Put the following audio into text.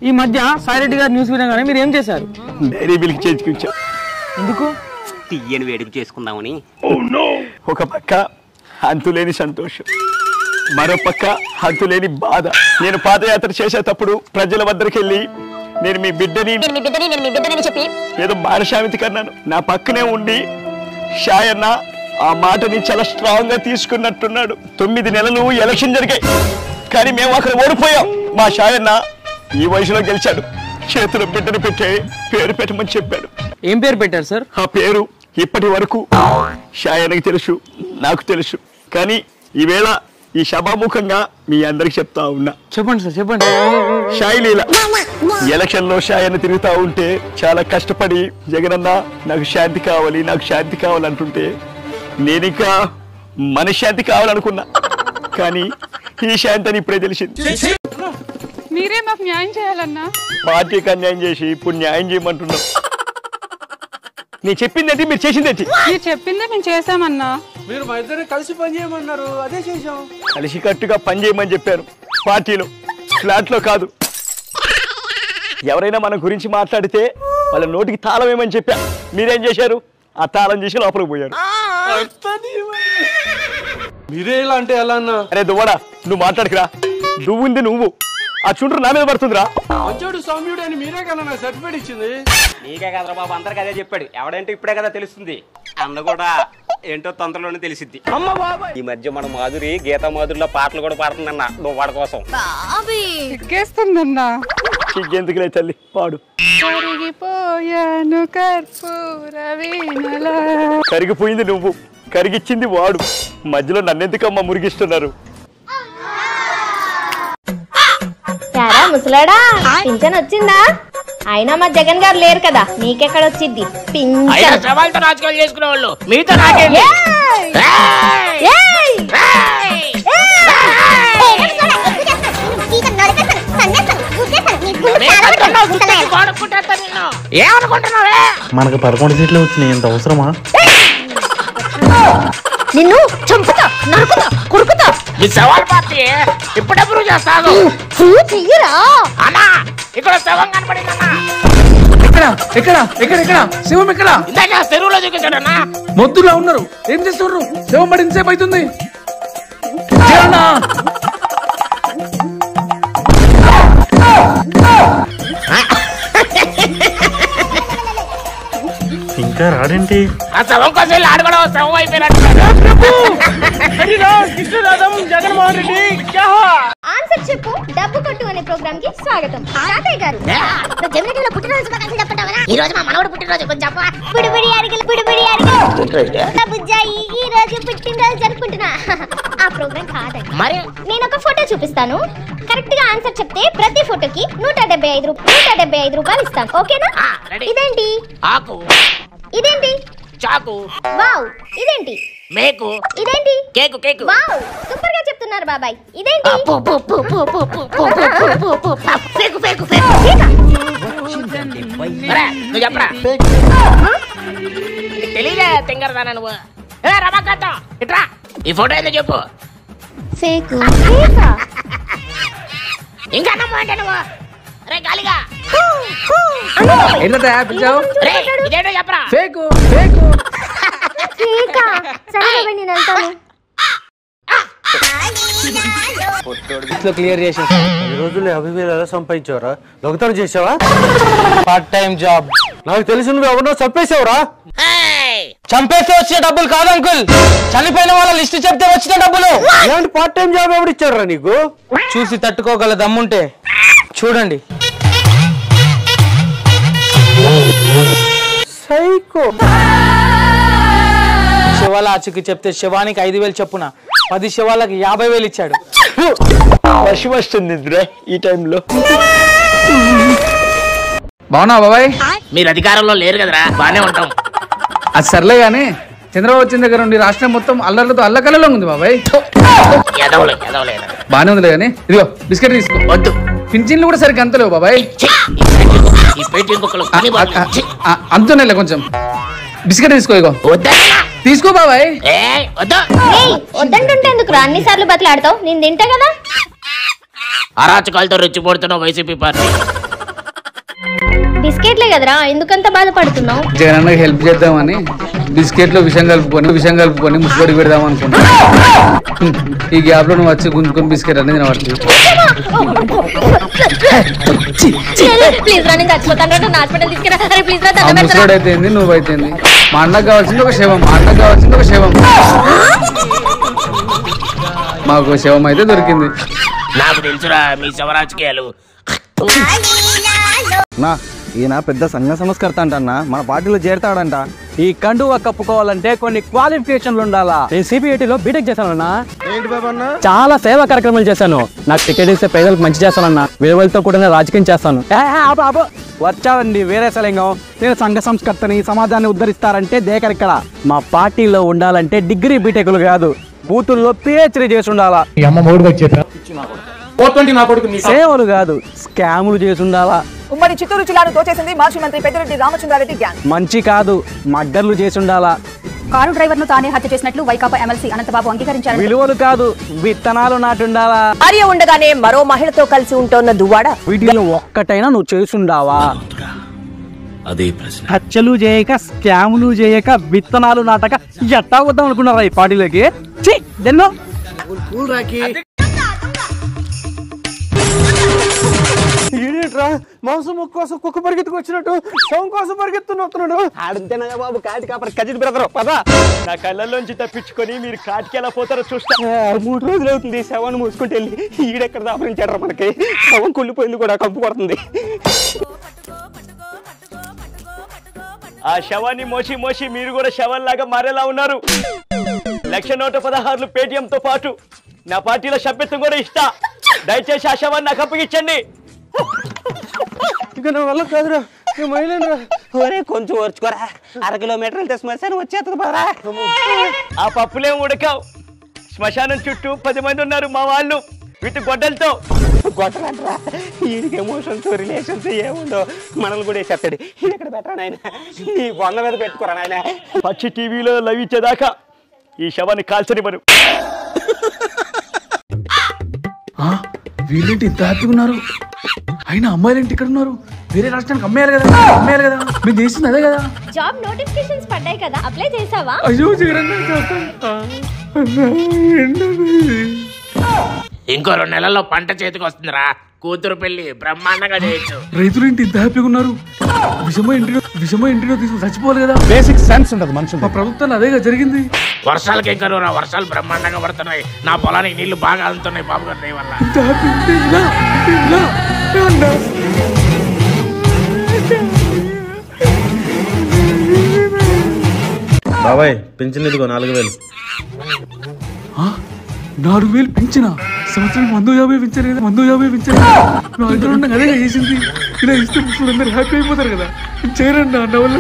ఈ మధ్య సాయిరెడ్డి గారి న్యూస్ వినగానే మీరు ఏం చేశారు? డైరీ మిల్క్ చేసుకొచ్చా. ఎందుకు? తీయని వేడుక చేసుకుందామని. ఒక పక్క అంతులేని సంతోషం, మరో పక్క అంతులేని బాధ. నేను పాదయాత్ర చేసేటప్పుడు ప్రజల వద్దరికి వెళ్ళి నేను మీ బిడ్డని చెప్పి ఏదో బాలశామితి కన్నాను. నా పక్కనే ఉండి షాయన్న ఆ మాటని చాలా స్ట్రాంగ్ గా తీసుకున్నట్టున్నాడు. 9 నెలలు ఎలక్షన్ జరిగాయి, కానీ మేము అక్కడ ఓడిపోయాం. మా షాయన్న ఈ వయసులో గెలిచాడు. చేతిలో బిడ్డను పెట్టే పేరు పెట్టమని చెప్పాడు. ఏం పేరు పెట్టారు సార్? ఆ పేరు ఇప్పటి వరకు షాయన్నకి తెలుసు, నాకు తెలుసు. కానీ ఈవేళ ఈ సభాముఖంగా మీ అందరికి చెప్తా ఉన్నా. చెప్పండి సార్, చెప్పండి. షాయిలీల ఎలక్షన్ లో షాయన్న తిరుగుతా ఉంటే చాలా కష్టపడి జగనన్న నాకు శాంతి కావాలి, నాకు శాంతి కావాలంటుంటే నేనింకా మనశ్శాంతి కావాలనుకున్నా. కానీ ఈ శాంతి అని ఇప్పుడే తెలిసింది. మీరే మాకు న్యాయం చేయాలన్నా. పార్టీకి అన్యాయం చేసి ఇప్పుడు న్యాయం చేయమంటున్నాం. నేను చెప్పిందేంటి, మీరు చేసిందేంటి? మీరు చెప్పిందే మేము చేసామన్నా. మీరు మా ఇద్దరు కలిసి పని చేయమన్నారు, అదే చేసాం. కలిసికట్టుగా పని చేయమని చెప్పారు. పార్టీలో, ఫ్లాట్ లో కాదు. ఎవరైనా మన గురించి మాట్లాడితే వాళ్ళ నోటికి తాళం ఏమని చెప్పా. మీరేం చేశారు? ఆ తాళం చేసి లోపలికి పోయారు. మీరే ఇలా అంటే ఎలా అన్నా? అరే దువ్వడా, నువ్వు మాట్లాడుకురా. దువ్వుంది నువ్వు, ఆ చుండ్రు నా మీద పడుతుందిరా. మంచోడు సౌమ్యుడు అని మీరే కదా నాకు సర్టిఫికేట్ ఇచ్చింది. నీకే కదరా బాబు, అందరికి అదే చెప్పాడు. ఎవడంటే ఇప్పుడే కదా తెలుస్తుంది. అన్న కూడా ఏంటో తొందరలోనే తెలిసిద్ది. ఈ మధ్య మన మాధురి గీతా మాధురిలో పాటలు కూడా పాడుతుందన్న నువ్వు వాడి కోసం. ఎక్కేస్తుందన్నా. ఎందుకులే తల్లి, పాడు. కరిగిపోయాను కర్పూర వీణలా. కరిగిపోయింది నువ్వు, కరిగిచ్చింది వాడు. మధ్యలో నన్నెందుకమ్మా మురిగిస్తున్నారు? యారా ముసలాడా, పింఛన్ వచ్చిందా? అయినా మా జగన్ గారు లేరు కదా, నీకెక్కడ వచ్చింది పింఛన్? సవాల్తో రాజకీయాలు చేసుకునే వాళ్ళు మీతో ఏమనుకుంటున్నావే? మనకు 11 సీట్లు వచ్చినాయి, ఎంత అవసరమా? నిన్ను చంపుతా, నరుకుతా, కొరుకుతా. ఈ సవాల్ పార్టీ ఇప్పుడే ప్రూవ్ చేస్తాను. చెయ్యరా అన్నా, ఇక్కడ శవం కనపడిందన్నా. ఎక్కడ శివం ఎక్కడ? ఇందాక చెరువులో చూపించాడన్నా. మొద్దులా ఉన్నారు, ఏం చేస్తున్నారు? శివం పడి ఇంతసేపు అవుతుంది. ఇంకా రాడేంటి? ఆ శవం కోసం ఆడుకోవడం శవం అయిపోయినట్టు. జగన్మోహన్ రెడ్డి ఆన్సర్ చెప్పు డబ్బు కొట్టు అనే ప్రోగ్రామ్ కి స్వాగతం. తాతయ్య గారు, జమినిలో పుట్టినరోజు శుభాకాంక్షలు చెప్పంటావా? ఈ రోజు మా మనవడు పుట్టినరోజు, కొంచెం చెప్పవా? పుడిపుడి అరిగలు బుజ్జాయి ఈ రోజు పుట్టినరోజు జరుపుకుంటున్నా. ఆ ప్రోగ్రామ్ కాదండి. మరి నేను ఒక ఫోటో చూపిస్తాను, కరెక్ట్ గా ఆన్సర్ చెప్తే ప్రతి ఫోటోకి 175 రూపాయలు ఇస్తాను. ఓకేనా? ఇదేంటి? ఆకు. ఇదేంటి? చాకు. వావ్. ఇదేంటి? మేకు. ఇదేంటి? కేకు. కేకు. వావ్, సూపర్ గా చెప్తున్నారు బాబాయ్. ఇదేంటి? ఫేకు. ఫేకు. నువ్వు చెప్పరా? తెలియలే తింగరదానా నువ్వు? రమాకాంతం ఇట్రా, ఈ ఫోటో ఏదో చెప్పు. ఫేకు. ఇంకా నమ్ము అంటే నువ్వు. రే గాలిగా ఏంటంటే పిలిచావు? రే ఇదేంటో చెప్పరా? ఫేకు. ఫేకా? సరే బాబాయ్, నేను వెళ్తాను. క్లియర్ చేసా. ఈ రోజుల్లో 50,000 ఎలా సంపాదించావరా? దొంగతనం చేసావా? Part time job. నాకు తెలిసి నువ్వు ఎవరినో చంపేసావురా. చంపేస్తే వచ్చిన డబ్బులు కాదు అంకుల్, చనిపోయిన వాళ్ళ లిస్ట్ చెప్తే వచ్చిన డబ్బులు. ఇలాంటి పార్ట్ టైం జాబ్ ఎవడిచ్చాడురా నీకు? చూసి తట్టుకోగల దమ్ముంటే చూడండి. సైకో. శవాల ఆచూకి చెప్తే శవానికి 5,000 చెప్పున 10 శవాలకు 50,000 ఇచ్చాడు. వర్షం వస్తుంది ఈ టైంలో. బాగున్నా బాబాయ్? మీరు అధికారంలో లేరు కదరా, బానే ఉంటాం. అది సర్లే గానీ చంద్రబాబు వచ్చిన దగ్గర నుండి రాష్ట్రం మొత్తం అల్లర్లతో అల్లకల్లలో ఉంది బాబాయ్. ఎదవలే బానే ఉంది కానీ ఇదిగో బిస్కెట్ తీసుకో. వద్దు, పింఛన్లు కూడా సరిగ్గా అంతలేవు బాబాయ్. ఈ పేటీ ఇంకొకరు అంతున్నాయిలే, కొంచెం బిస్కెట్ తీసుకో. ఇగో వద్దన్నా. తీసుకో బాబాయ్. వద్దు. వద్దంటుంటే ఎందుకు అన్నిసార్లు బతలాడతావు? నేను తింటా కదా. అరాచకాలతో రెచ్చిపోడుతున్న వైసీపీ పార్టీ బిస్కెట్లే కదరా, ఎందుకంత బాధపడుతున్నావు? జగనన్నకి హెల్ప్ చేద్దామని బిస్కెట్లో విషం కలుపుకొని ముసుగడికి పెడదాం అనుకున్నా. ఈ గ్యాప్ లో నువ్వు వచ్చి గుంజుకొని బిస్కెట్ అనేది తినబడుతుంది. ముసుగడు అయితే నువ్వైతే మా అన్నకు కావాల్సింది ఒక శవం, మాకు శవం అయితే దొరికింది. నాకు తెలుసురా మీ శవరాజకీయాలు. నా ఈయన పెద్ద సంఘ సంస్కర్త అంటన్నా, మన పార్టీలో చేరతాడంట. ఈ కండువా కప్పుకోవాలంటే కొన్ని క్వాలిఫికేషన్లు ఉండాలా. నేను సిబిఐటీలో బీటెక్ చేశానన్నా. ఏంటి బాబు అన్న? చాలా సేవా కార్యక్రమాలు చేశాను. నాకు టికెట్ ఇస్తే పేదలకు మంచి చేస్తానన్నా. విలువలతో కూడా రాజకీయం చేస్తాను. వచ్చావండి వేరే సలింగం. నేను సంఘ సంస్కర్తని, సమాజాన్ని ఉద్ధరిస్తారంటే దేకరిక్కడ. మా పార్టీలో ఉండాలంటే డిగ్రీ బీటెక్లు కాదు, బూతుల్లో పిహెచ్డీ చేసి ఉండాలా. సేవలు కాదు, స్కాములు చేసి ఉండాలా. ఉమ్మడి చిత్తూరు జిల్లాను దోచేసింది మాజీ మంత్రి పెద్దిరెడ్డి రామచంద్రారెడ్డి గ్యాంగ్. మంచి కాదు, మర్డర్లు చేసి ఉండాలా. కారు డ్రైవర్ ను తానే హత్య చేసినట్లు వైకాపా ఎమ్మెల్సీ అనంతబాబు అంగీకరించారు. విలువలు కాదు, విత్తనాలు నాటుండాలా. భార్య ఉండగానే మరో మహిళతో కలిసి ఉంటోన్న దువ్వాడ. వీటిలో ఒక్కటైనా నువ్వు చేసుండావా? అదే ప్రశ్న. హత్యలు చేయక, స్కాములు చేయక, విత్తనాలు నాటక ఎట్టా వద్దాం అనుకున్నారా ఈ పార్టీలోకి? దెన్నో మాంసం కోసం కుక్క పరిగెత్తుకు వచ్చినట్టు శవం కోసం పరిగెత్తున్నట్టున్నాడు. ఆడుతేనయ్యా బాబు కాటి కాపర్ కజిట్ బ్రదర్ పదా. నా కళ్ళల్లోంచి తప్పించుకొని మీరు కాటికి ఎలా పోతారో చూస్తా. 3 రోజులు అవుతుంది శవాన్ని మూసుకుంటూ వెళ్ళి. ఈడెక్కడ దాపరించాడు మనకి. శవం కుళ్ళిపోయింది కూడా, కంపు కొడుతుంది. ఆ శవాన్ని మోసి మీరు కూడా శవంలాగా మారేలా ఉన్నారు. 116 పేటిఎంతో పాటు నా పార్టీలో సభ్యత్వం కూడా ఇస్తా. దయచేసి ఆ శవాన్ని నాకు అప్పగించండి. ఇక నా వల్ల కాదురా, ఒరే కొంచెం ఓర్చుకోరా, 1/2 కిలోమీటర్ వెళ్తే శ్మశానం వచ్చేస్తుంది బారా. ఆ పప్పులేం ఉడకావు. శ్మశానం చుట్టూ 10 మంది ఉన్నారు మా వాళ్ళు, వీటి గొడ్డలతో. గొట్టలంటరా, వీడికి ఎమోషన్స్ రిలేషన్స్ ఏముందో మనల్ని కూడా వేసేస్తాడు. ఇది ఎక్కడ పెట్టరా నాయన, ఈ బొంద మీద పెట్టుకోరా నాయన. పచ్చి టీవీలో లవ్ ఇచ్చేదాకా ఈ శవాన్ని కాల్చనివ్వరు. వీళ్ళేంటి ఇంత హ్యాపీగా ఉన్నారు? అయినా అమ్మాయిలు ఏంటి ఇక్కడ ఉన్నారు? వేరే రాష్ట్రానికి అమ్మాయిలు కదా. మీరు చేసింది అదే కదా. జాబ్ నోటిఫికేషన్స్ పడ్డాయి కదా, అప్లై చేసావా? అయ్యో ఇంకో 2 నెలల్లో పంట చేతికి వస్తుందిరా. కూతురు పెళ్లి బ్రహ్మాండంగా చేయొచ్చు. రైతులు ఏంటి ఇంత హ్యాపీగా ఉన్నారు? విషమ ఇంటిలో తీసుకుని చచ్చిపోవాలి కదా. బేసిక్ సెన్స్ ఉండదు మనుషులు. మా ప్రభుత్వాన్ని అదేగా జరిగింది. వర్షాలకి ఏం కరువురా, వర్షాలు బ్రహ్మాండంగా పడుతున్నాయి. నా పొలానికి నీళ్లు బాగా అందుతున్నాయి బాబు గారి దయ వల్ల. ఇంత హ్యాపీ ఉంటే ఇలా బాబాయ్ పెన్షన్ ఇదిగో 4000. 4000 పెంచిన సంవత్సరం 150 పెంచారు కదా. 150 పెంచారు. నా ఇద్దరు ఉన్నాం అదే చేసింది. ఇలా ఇస్తే అందరు హ్యాపీ అయిపోతారు కదా. చేరండి అన్న వల్ల.